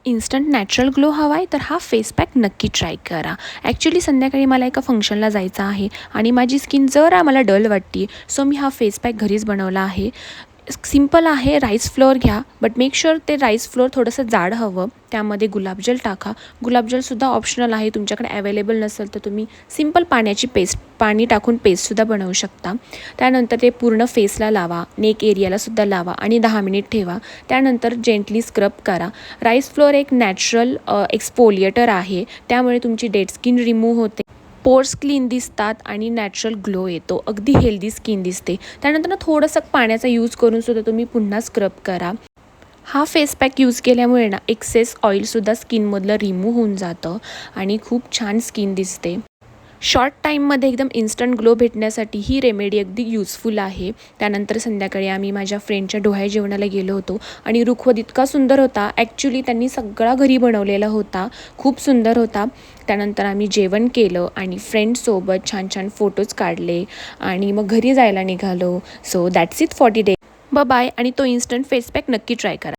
Instant natural glow हवा आहे तर हा फेस पॅक नक्की ट्राय करा. ॲक्च्युली संध्याकाळी मला एका फंक्शनला जायचं आहे आणि माझी स्किन जरा मला डल वाटते, सो मी हा फेस पॅक घरीच बनवला आहे. सिंपल आहे. राईस फ्लोअर घ्या, बट मेक शुअर ते राईस फ्लोअर थोडंसं जाड हवं. त्यामध्ये गुलाबजल टाका. गुलाबजलसुद्धा ऑप्शनल आहे, तुमच्याकडे अवेलेबल नसेल तर तुम्ही सिंपल पाणी टाकून पेस्टसुद्धा बनवू शकता. त्यानंतर ते पूर्ण फेसला लावा, नेक एरियालासुद्धा लावा आणि 10 मिनिट ठेवा. त्यानंतर जेंटली स्क्रब करा. राईस फ्लोअर एक नॅचरल एक्सफोलिएटर आहे, त्यामुळे तुमची डेड स्किन रिमूव्ह होते, पोर्स क्लीन दिसतात आणि नॅचरल ग्लो येतो. अगदी हेल्दी स्किन दिसते. त्यानंतर थोडंसं पाण्याचा यूज करूनसुद्धा तुम्ही पुन्हा स्क्रब करा. हा फेस पॅक यूज केल्यामुळे एक्सेस ऑइलसुद्धा स्किनमधलं रिमूव्ह होऊन जातं आणि खूप छान स्किन दिसते. शॉर्ट टाईममध्ये एकदम इन्स्टंट ग्लो भेटण्यासाठी ही रेमेडी अगदी युजफुल आहे. त्यानंतर संध्याकाळी आम्ही माझ्या फ्रेंडच्या डोहाळे जेवणाला गेलो होतो आणि रुखवत इतका सुंदर होता. ॲक्च्युली त्यांनी सगळा घरी बनवलेला होता, खूप सुंदर होता. त्यानंतर आम्ही जेवण केलं आणि फ्रेंड्ससोबत छान छान फोटोज काढले आणि मग घरी जायला निघालो. So that's it for today. Bye आणि तो इन्स्टंट फेस पॅक नक्की ट्राय करा.